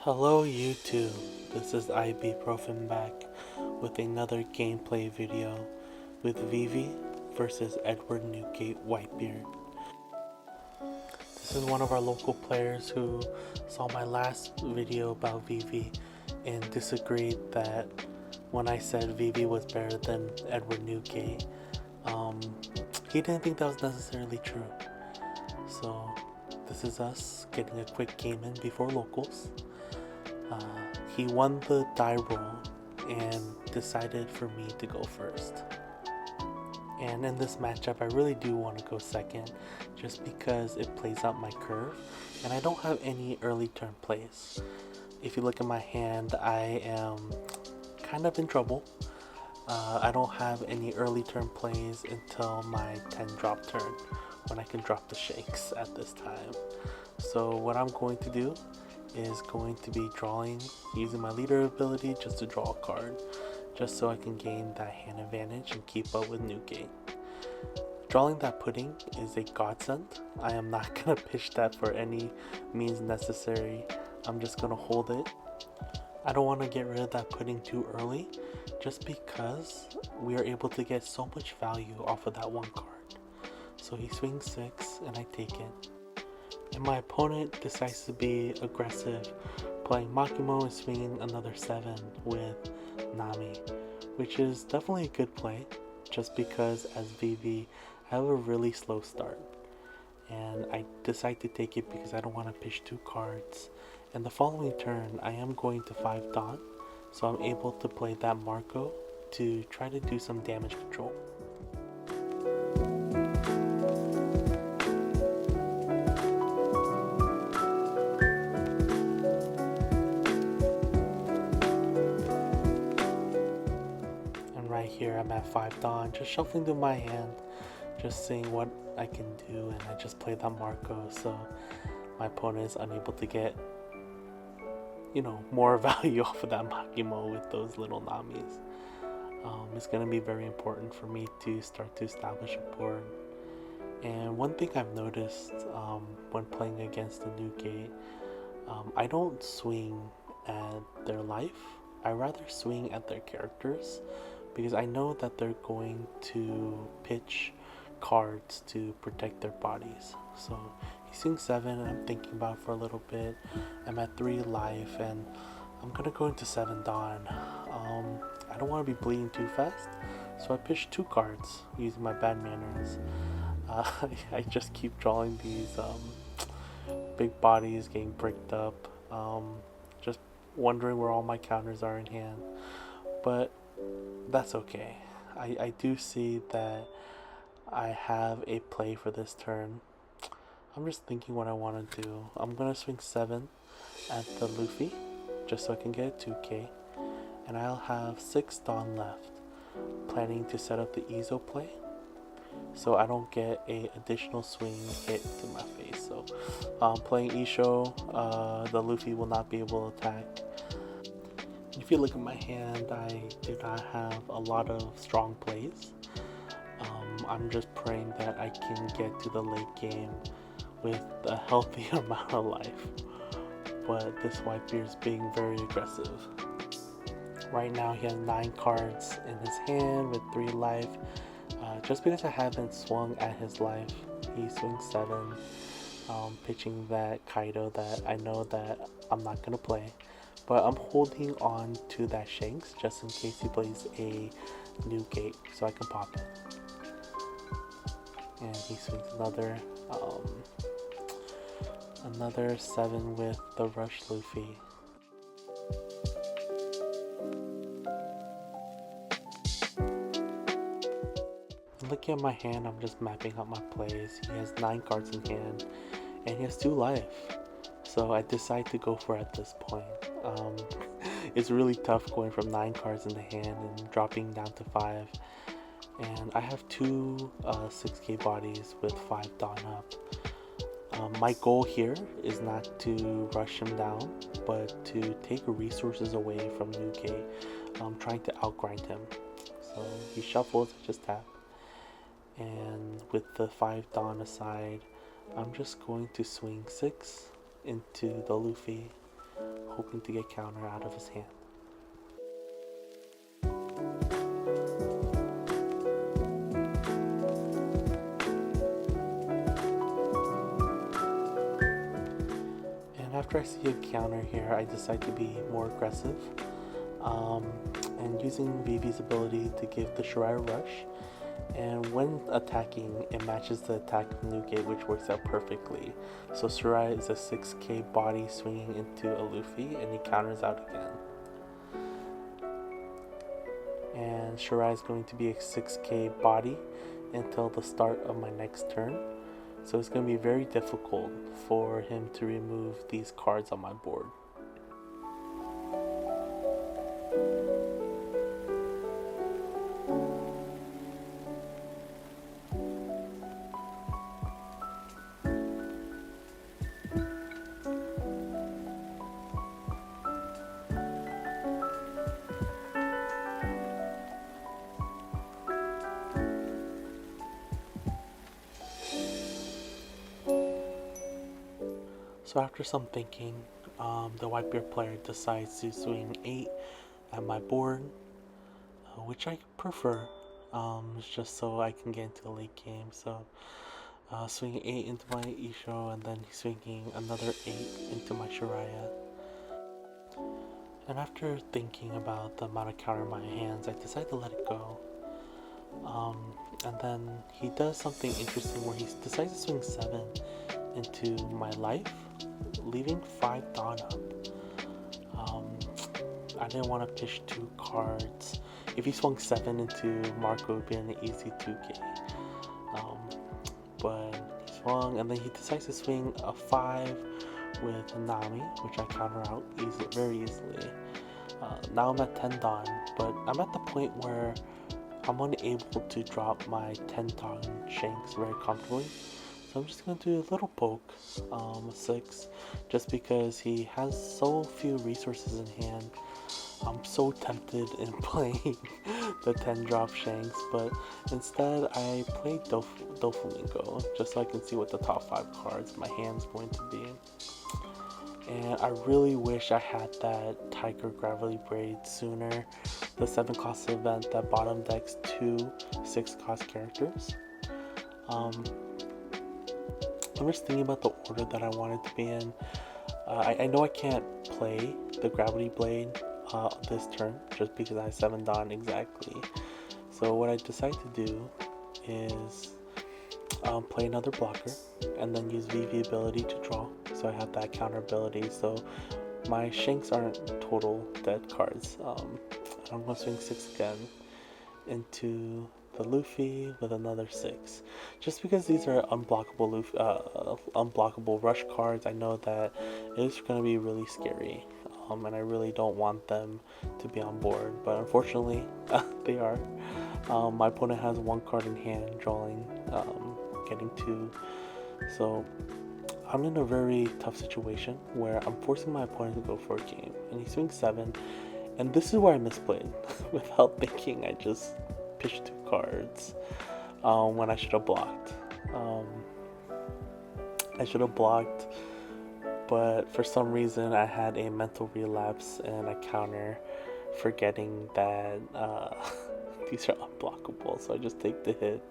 Hello YouTube, this is IB back with another gameplay video with Vivi versus Edward Newgate Whitebeard. This is one of our local players who saw my last video about Vivi and disagreed that when I said Vivi was better than Edward Newgate, he didn't think that was necessarily true. So this is us getting a quick game in before locals. He won the die roll and decided for me to go first. And in this matchup, I really do want to go second just because it plays out my curve and I don't have any early turn plays. If you look at my hand, I am kind of in trouble. I don't have any early turn plays until my 10 drop turn when I can drop the shakes at this time. So what I'm going to do is going to be drawing, using my leader ability just to draw a card, just so I can gain that hand advantage and keep up with Newgate. Drawing that pudding is a godsend. I am not going to pitch that for any means necessary. I'm just going to hold it. I don't want to get rid of that pudding too early, just because we are able to get so much value off of that one card. So he swings 6 and I take it. And my opponent decides to be aggressive, playing Makimo and swinging another 7 with Nami, which is definitely a good play, just because as Vivi, I have a really slow start. And I decide to take it because I don't want to pitch 2 cards. And the following turn, I am going to 5 Dawn, so I'm able to play that Marco to try to do some damage control. Here I'm at 5 Dawn, just shuffling through my hand, just seeing what I can do, and I just played that Marco, so my opponent is unable to get, more value off of that Makimo with those little Namis. It's going to be very important for me to start to establish a board. And one thing I've noticed when playing against the Newgate, I don't swing at their life, I rather swing at their characters, because I know that they're going to pitch cards to protect their bodies. So he swings 7 and I'm thinking about it for a little bit. I'm at 3 life and I'm gonna go into 7 Dawn. I don't want to be bleeding too fast, so I pitch 2 cards using my bad manners. I just keep drawing these big bodies getting bricked up, just wondering where all my counters are in hand, but that's okay. I do see that I have a play for this turn. I'm just thinking what I want to do. I'm gonna swing 7 at the Luffy just so I can get a 2k, and I'll have 6 Dawn left, planning to set up the Izo play so I don't get a additional swing hit to my face. So playing Isho, the Luffy will not be able to attack. If you look at my hand, I do not have a lot of strong plays. I'm just praying that I can get to the late game with a healthy amount of life. But this Whitebeard is being very aggressive. Right now he has 9 cards in his hand with 3 life. Just because I haven't swung at his life, he swings 7, pitching that Kaido that I know that I'm not going to play. But I'm holding on to that Shanks just in case he plays a Newgate so I can pop it. And he swings another 7 with the Rush Luffy. Looking at my hand, I'm just mapping out my plays. He has 9 cards in hand and he has 2 life. So I decide to go for it at this point. It's really tough going from 9 cards in the hand and dropping down to 5. And I have 2 6k bodies with 5 Dawn up. My goal here is not to rush him down, but to take resources away from Newgate. I'm trying to outgrind him. So he shuffles, I just tap. And with the 5 Dawn aside, I'm just going to swing 6 into the Luffy hoping to get counter out of his hand. And after I see a counter here, I decide to be more aggressive, and using Vivi's ability to give the Shirai rush. And when attacking, it matches the attack of Newgate, which works out perfectly. So Shirai is a 6k body swinging into a Luffy, and he counters out again. And Shirai is going to be a 6k body until the start of my next turn. So it's going to be very difficult for him to remove these cards on my board. So after some thinking, the Whitebeard player decides to swing 8 at my board, which I prefer, just so I can get into the late game. So swinging 8 into my Isho, and then swinging another 8 into my Shiraya. And after thinking about the amount of counter in my hands, I decide to let it go. And then he does something interesting where he decides to swing 7 into my life, leaving 5 Dawn up. I didn't want to pitch 2 cards. If he swung 7 into Marco, it would be an easy 2k. But he swung, and then he decides to swing a 5 with Nami, which I counter out very easily. Now I'm at 10 Dawn, but I'm at the point where I'm unable to drop my 10 Dawn Shanks very comfortably. So I'm just going to do a little poke, 6, just because he has so few resources in hand. I'm so tempted in playing the 10 drop Shanks, but instead I played Doflamingo, just so I can see what the top 5 cards in my hand's going to be. And I really wish I had that Tiger Gravity Braid sooner, the 7 cost event that bottom decks 2 6 cost characters. I'm just thinking about the order that I wanted to be in. I know I can't play the Gravity Blade this turn just because I have 7 Dawn exactly. So what I decide to do is play another blocker and then use Vivi ability to draw, so I have that counter ability, so my Shanks aren't total dead cards. I'm going to swing 6 again into the Luffy with another 6, just because these are unblockable unblockable rush cards. I know that it's going to be really scary, and I really don't want them to be on board, but unfortunately they are. My opponent has 1 card in hand, drawing, getting 2, so I'm in a very tough situation where I'm forcing my opponent to go for a game, and he swings 7, and this is where I misplayed. Without thinking, I just pitched 2 cards when I should have blocked. But for some reason I had a mental relapse and a counter, forgetting that these are unblockable, so I just take the hit.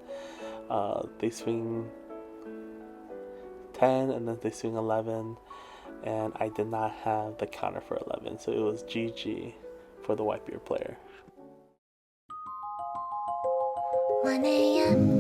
They swing 10 and then they swing 11, and I did not have the counter for 11, so it was GG for the Whitebeard player. 1 a.m.